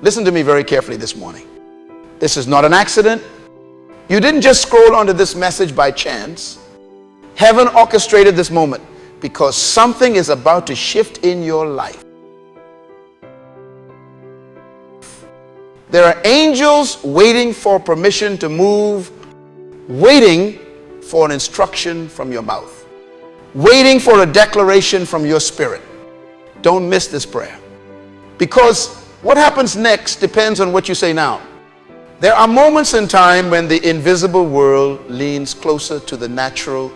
Listen to me very carefully this morning. This is not an accident. You didn't just scroll onto this message by chance. Heaven orchestrated this moment because something is about to shift in your life. There are angels waiting for permission to move, waiting for an instruction from your mouth, waiting for a declaration from your spirit. Don't miss this prayer, because what happens next depends on what you say now. There are moments in time when the invisible world leans closer to the natural,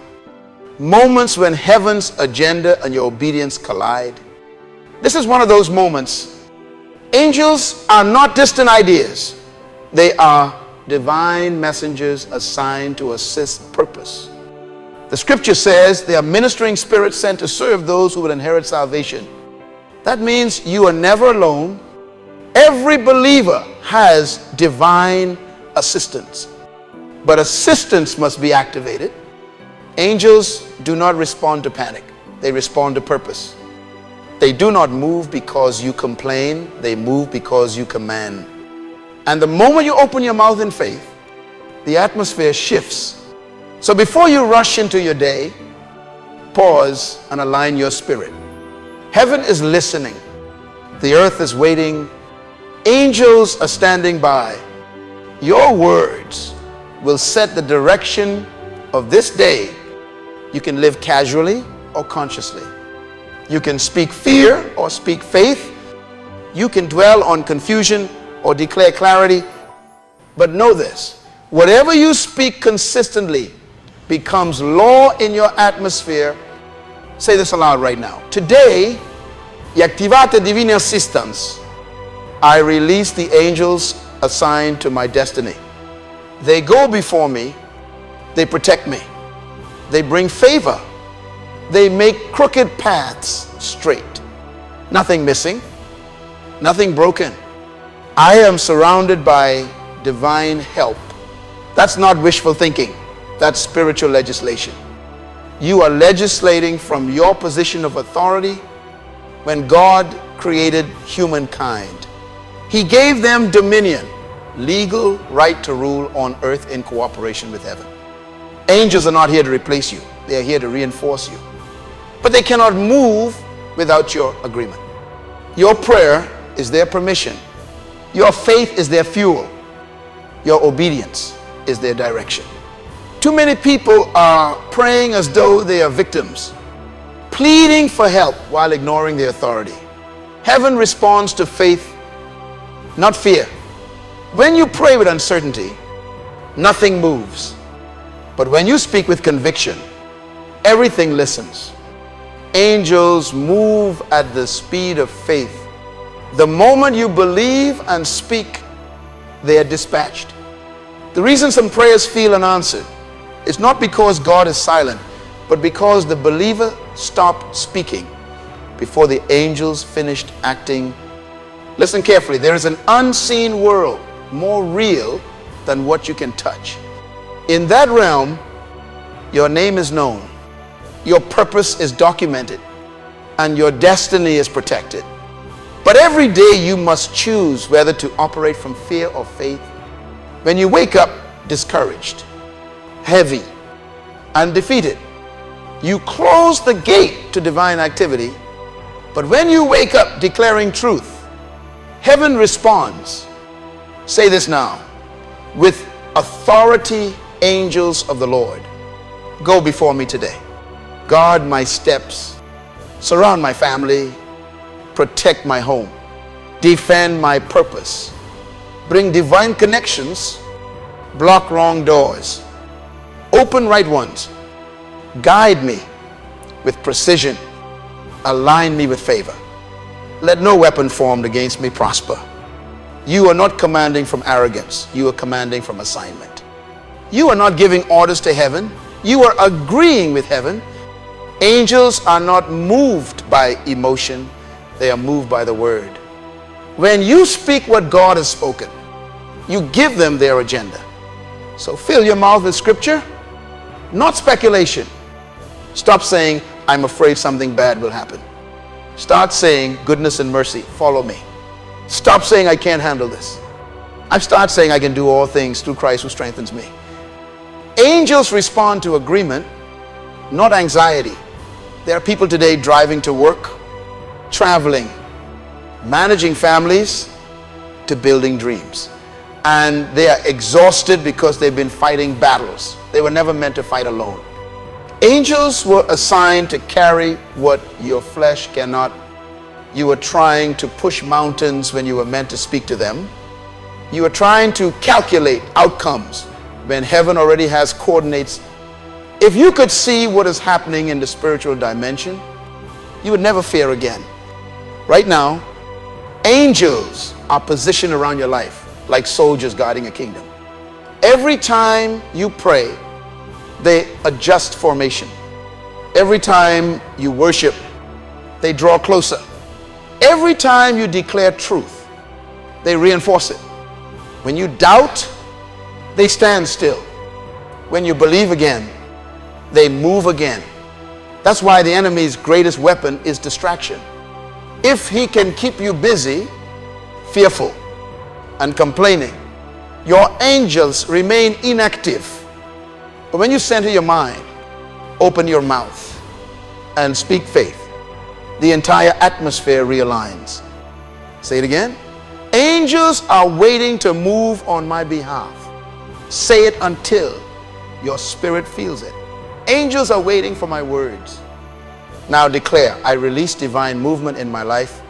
moments when heaven's agenda and your obedience collide. This is one of those moments. Angels are not distant ideas. They are divine messengers assigned to assist purpose. The scripture says they are ministering spirits sent to serve those who would inherit salvation. That means you are never alone. Every believer has divine assistance, but assistance must be activated. Angels do not respond to panic. They respond to purpose. They do not move because you complain. They move because you command. And the moment you open your mouth in faith, the atmosphere shifts. So before you rush into your day, pause and align your spirit. Heaven is listening. The earth is waiting. Angels are standing by. Your words will set the direction of this day. You can live casually or consciously. You can speak fear or speak faith. You can dwell on confusion or declare clarity. But know this, whatever you speak consistently becomes law in your atmosphere. Say this aloud right now. Today, y activate divine assistance. I release the angels assigned to my destiny. They go before me. They protect me. They bring favor. They make crooked paths straight. Nothing missing. Nothing broken. I am surrounded by divine help. That's not wishful thinking. That's spiritual legislation. You are legislating from your position of authority. When God created humankind, He gave them dominion, legal right to rule on earth in cooperation with heaven. Angels are not here to replace you. They are here to reinforce you. But they cannot move without your agreement. Your prayer is their permission. Your faith is their fuel. Your obedience is their direction. Too many people are praying as though they are victims, pleading for help while ignoring the authority. Heaven responds to faith, not fear. When you pray with uncertainty, nothing moves. But when you speak with conviction, everything listens. Angels move at the speed of faith. The moment you believe and speak, they are dispatched. The reason some prayers feel unanswered is not because God is silent, but because the believer stopped speaking before the angels finished acting. Listen carefully. There is an unseen world more real than what you can touch. In that realm, your name is known, your purpose is documented, and your destiny is protected. But every day you must choose whether to operate from fear or faith. When you wake up discouraged, heavy, and defeated, you close the gate to divine activity. But when you wake up declaring truth, heaven responds. Say this now. With authority, angels of the Lord, go before me today. Guard my steps, surround my family, protect my home, defend my purpose, bring divine connections, block wrong doors, open right ones, guide me with precision, align me with favor. Let no weapon formed against me prosper. You are not commanding from arrogance. You are commanding from assignment. You are not giving orders to heaven. You are agreeing with heaven. Angels are not moved by emotion. They are moved by the word. When you speak what God has spoken, you give them their agenda. So fill your mouth with scripture, not speculation. Stop saying, I'm afraid something bad will happen. Start saying, goodness and mercy, follow me. Stop saying I can't handle this. I've started saying I can do all things through Christ who strengthens me. Angels respond to agreement, not anxiety. There are people today driving to work, traveling, managing families, to building dreams. And they are exhausted because they've been fighting battles. They were never meant to fight alone. Angels were assigned to carry what your flesh cannot. You were trying to push mountains when you were meant to speak to them. You were trying to calculate outcomes when heaven already has coordinates. If you could see what is happening in the spiritual dimension, you would never fear again. Right now, angels are positioned around your life like soldiers guarding a kingdom. Every time you pray, they adjust formation. Every time you worship, they draw closer. Every time you declare truth, they reinforce it. When you doubt, they stand still. When you believe again, they move again. That's why the enemy's greatest weapon is distraction. If he can keep you busy, fearful, and complaining, your angels remain inactive. But when you center your mind, open your mouth, and speak faith, the entire atmosphere realigns. Say it again. Angels are waiting to move on my behalf. Say it until your spirit feels it. Angels are waiting for my words. Now declare, I release divine movement in my life.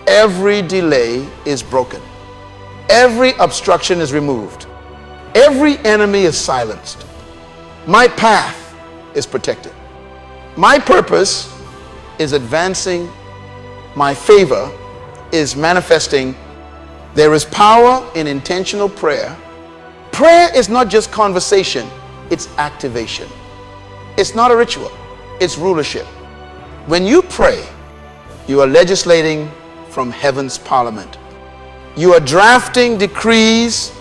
Every delay is broken. Every obstruction is removed. Every enemy is silenced. My path is protected. My purpose is advancing. My favor is manifesting. There is power in intentional prayer. Prayer is not just conversation, it's activation. It's not a ritual, it's rulership. When you pray, you are legislating from heaven's parliament. You are drafting decrees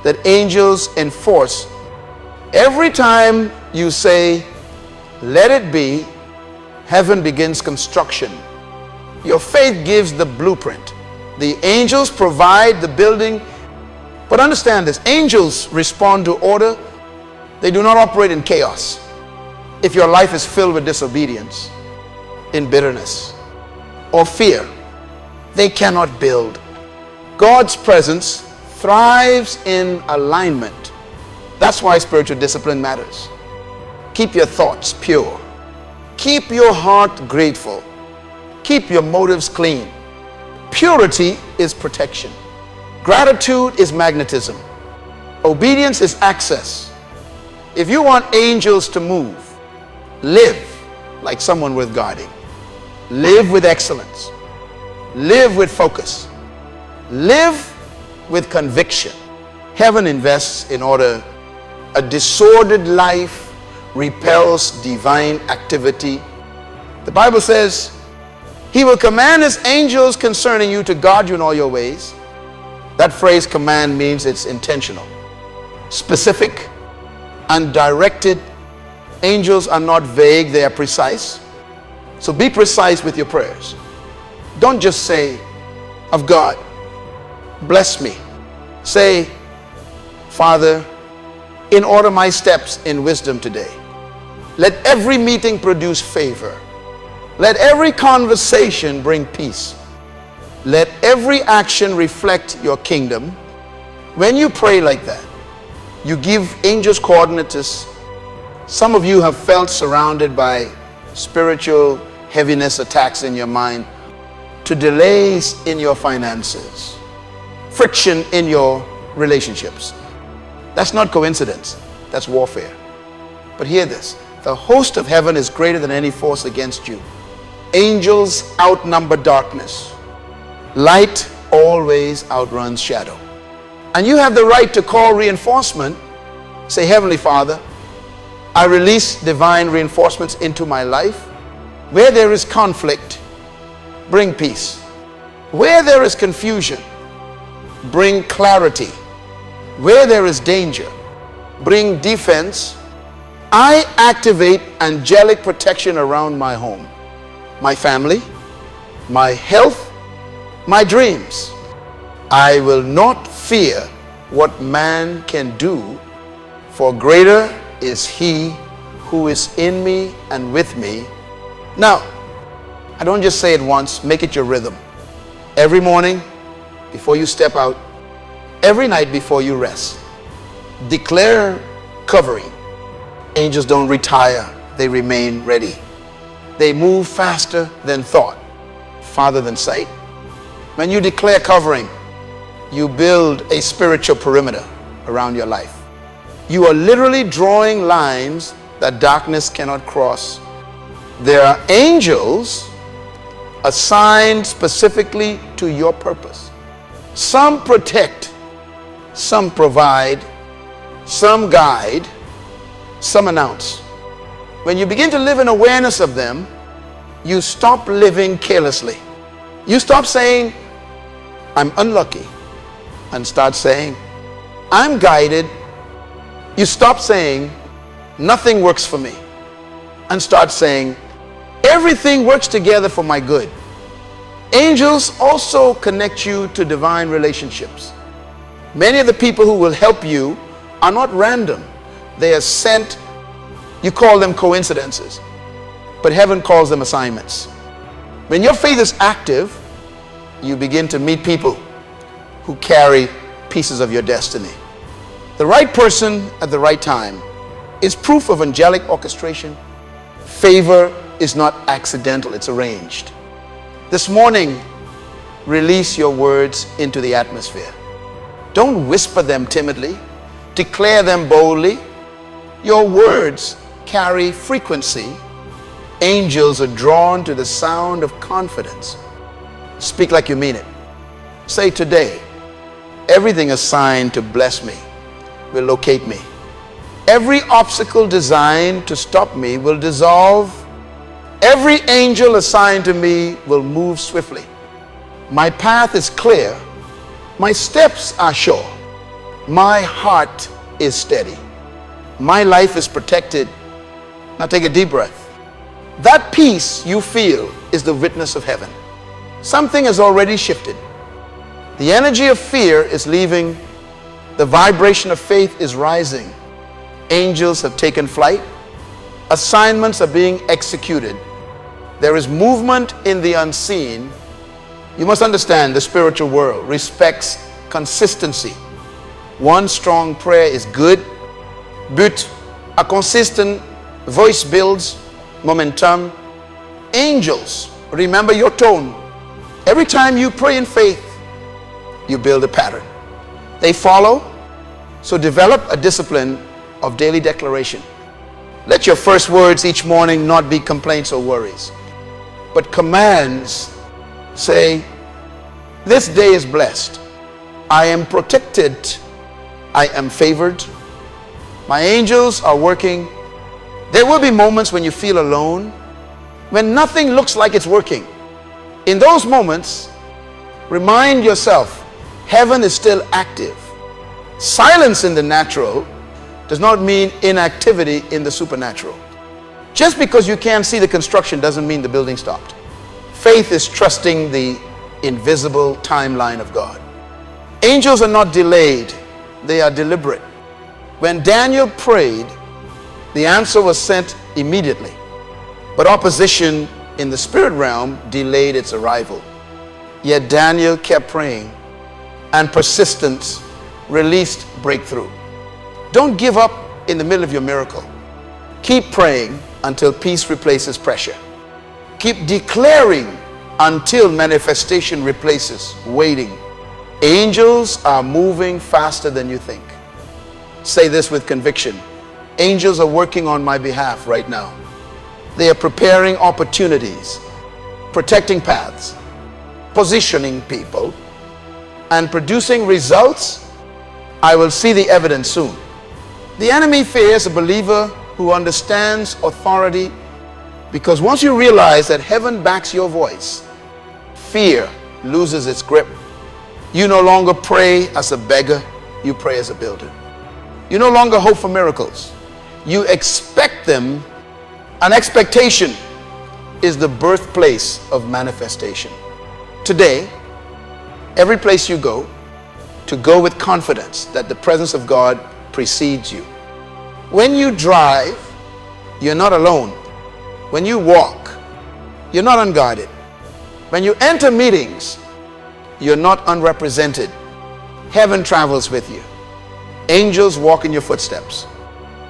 that angels enforce. Every time you say, let it be, heaven begins construction. Your faith gives the blueprint. The angels provide the building. But understand this, angels respond to order. They do not operate in chaos. If your life is filled with disobedience, in bitterness, or fear, they cannot build. God's presence thrives in alignment. That's why spiritual discipline matters. Keep your thoughts pure. Keep your heart grateful. Keep your motives clean. Purity is protection. Gratitude is magnetism. Obedience is access. If you want angels to move, live like someone worth guarding. Live with excellence. Live with focus. Live with conviction. Heaven invests in order. A disordered life repels divine activity. The Bible says, He will command His angels concerning you to guard you in all your ways. That phrase command means it's intentional, specific, and directed. Angels are not vague, they are precise. So be precise with your prayers. Don't just say, of God, bless me. Say, Father, in order my steps in wisdom today. Let every meeting produce favor. Let every conversation bring peace. Let every action reflect your kingdom. When you pray like that, you give angels coordinates. Some of you have felt surrounded by spiritual heaviness attacks in your mind, to delays in your finances, friction in your relationships. That's not coincidence, that's warfare. But hear this, the host of heaven is greater than any force against you. Angels outnumber darkness. Light always outruns shadow. And you have the right to call reinforcement. Say, Heavenly Father, I release divine reinforcements into my life. Where there is conflict, bring peace. Where there is confusion, bring clarity. Where there is danger, bring defense. I activate angelic protection around my home, my family, my health, my dreams. I will not fear what man can do, for greater is he who is in me and with me. Now, I don't just say it once, make it your rhythm. Every morning before you step out, every night before you rest, declare covering. Angels don't retire, they remain ready. They move faster than thought, farther than sight. When you declare covering, you build a spiritual perimeter around your life. You are literally drawing lines that darkness cannot cross. There are angels assigned specifically to your purpose. Some protect, some provide, some guide, some announce. When you begin to live in awareness of them, you stop living carelessly. You stop saying, I'm unlucky, and start saying, I'm guided. You stop saying, nothing works for me, and start saying, everything works together for my good. Angels also connect you to divine relationships. Many of the people who will help you are not random. They are sent. You call them coincidences, but heaven calls them assignments. When your faith is active, you begin to meet people who carry pieces of your destiny. The right person at the right time is proof of angelic orchestration. Favor is not accidental, it's arranged. This morning, release your words into the atmosphere. Don't whisper them timidly, declare them boldly. Your words carry frequency. Angels are drawn to the sound of confidence. Speak like you mean it. Say, today, everything assigned to bless me will locate me. Every obstacle designed to stop me will dissolve. Every angel assigned to me will move swiftly. My path is clear. My steps are sure. My heart is steady. My life is protected. Now take a deep breath. That peace you feel is the witness of heaven. Something has already shifted. The energy of fear is leaving. The vibration of faith is rising. Angels have taken flight. Assignments are being executed. There is movement in the unseen. You must understand the spiritual world respects consistency. One strong prayer is good, but a consistent voice builds momentum. Angels, remember your tone. Every time you pray in faith, you build a pattern. They follow, so develop a discipline of daily declaration. Let your first words each morning not be complaints or worries, but commands. Say, this day is blessed. I am protected. I am favored. My angels are working. There will be moments when you feel alone, when nothing looks like it's working. In those moments, remind yourself, heaven is still active. Silence in the natural does not mean inactivity in the supernatural. Just because you can't see the construction doesn't mean the building stopped. Faith is trusting the invisible timeline of God. Angels are not delayed, they are deliberate. When Daniel prayed, the answer was sent immediately. But opposition in the spirit realm delayed its arrival. Yet Daniel kept praying, and persistence released breakthrough. Don't give up in the middle of your miracle. Keep praying until peace replaces pressure. Keep declaring until manifestation replaces waiting. Angels are moving faster than you think. Say this with conviction. Angels are working on my behalf right now. They are preparing opportunities, protecting paths, positioning people, and producing results. I will see the evidence soon. The enemy fears a believer who understands authority, because once you realize that heaven backs your voice, fear loses its grip. You no longer pray as a beggar, you pray as a builder. You no longer hope for miracles, you expect them. An expectation is the birthplace of manifestation. Today, every place you go, to go with confidence that the presence of God precedes you. When you drive, you're not alone. When you walk, you're not unguarded. When you enter meetings, you're not unrepresented. Heaven travels with you. Angels walk in your footsteps.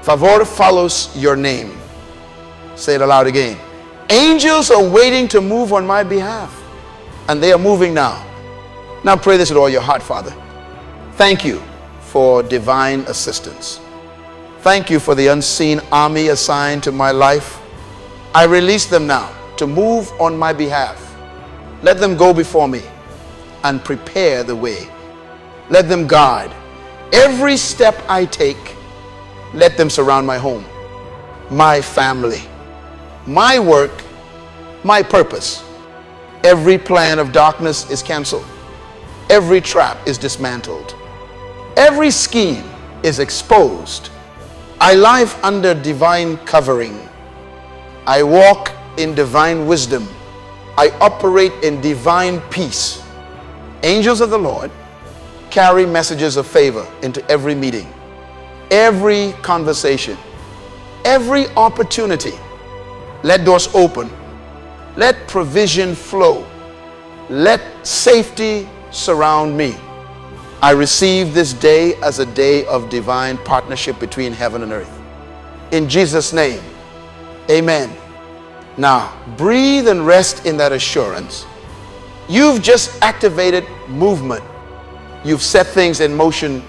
Favor follows your name. Say it aloud again. Angels are waiting to move on my behalf. And they are moving now. Now pray this with all your heart, Father. Thank you for divine assistance. Thank you for the unseen army assigned to my life. I release them now to move on my behalf. Let them go before me and prepare the way. Let them guard every step I take. Let them surround my home, my family, my work, my purpose. Every plan of darkness is canceled. Every trap is dismantled. Every scheme is exposed. I live under divine covering. I walk in divine wisdom. I operate in divine peace. Angels of the Lord carry messages of favor into every meeting, every conversation, every opportunity. Let doors open. Let provision flow. Let safety surround me. I receive this day as a day of divine partnership between heaven and earth. In Jesus' name, amen. Now, breathe and rest in that assurance. You've just activated movement. You've set things in motion.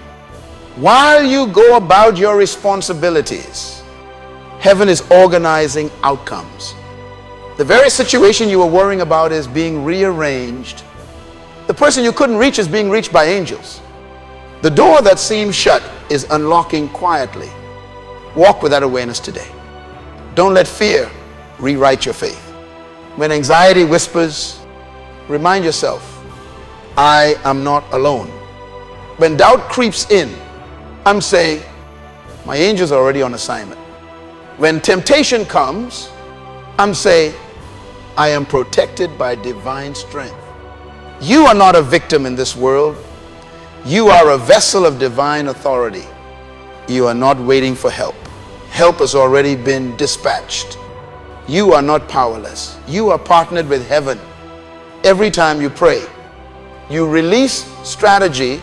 While you go about your responsibilities, heaven is organizing outcomes. The very situation you were worrying about is being rearranged. The person you couldn't reach is being reached by angels. The door that seemed shut is unlocking quietly. Walk with that awareness today. Don't let fear rewrite your faith. When anxiety whispers, remind yourself, I am not alone. When doubt creeps in, I'm saying, my angels are already on assignment. When temptation comes, I'm saying, I am protected by divine strength. You are not a victim in this world. You are a vessel of divine authority. You are not waiting for help. Help has already been dispatched. You are not powerless. You are partnered with heaven. Every time you pray, you release strategy.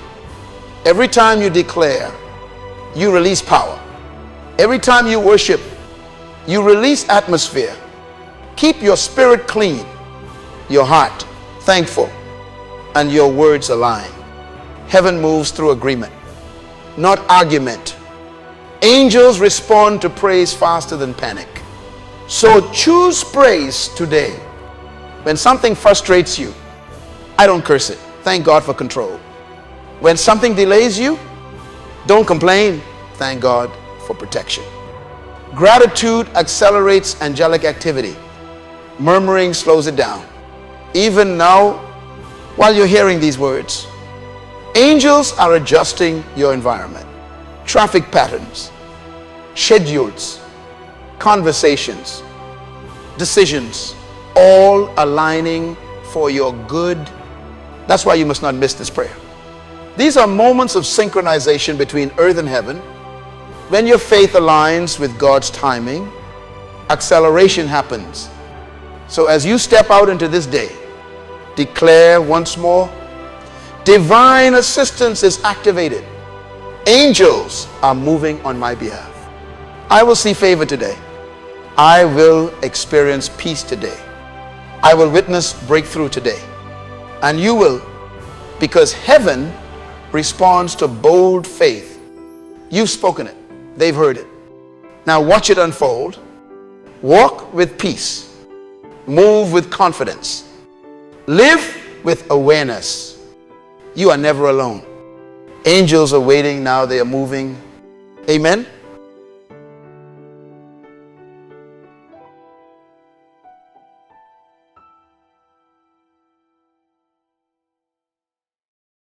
Every time you declare, you release power. Every time you worship, you release atmosphere. Keep your spirit clean, your heart thankful, and your words aligned. Heaven moves through agreement, not argument. Angels respond to praise faster than panic. So choose praise today. When something frustrates you, I don't curse it. Thank God for control. When something delays you, don't complain. Thank God for protection. Gratitude accelerates angelic activity. Murmuring slows it down. Even now, while you're hearing these words, angels are adjusting your environment. Traffic patterns, schedules, conversations, decisions, all aligning for your good. That's why you must not miss this prayer. These are moments of synchronization between earth and heaven. When your faith aligns with God's timing, acceleration happens. So as you step out into this day, declare once more, divine assistance is activated. Angels are moving on my behalf. I will see favor today. I will experience peace today. I will witness breakthrough today. And you will, because heaven responds to bold faith. You've spoken it. They've heard it. Now watch it unfold. Walk with peace. Move with confidence. Live with awareness. You are never alone. Angels are waiting now. They are moving. Amen.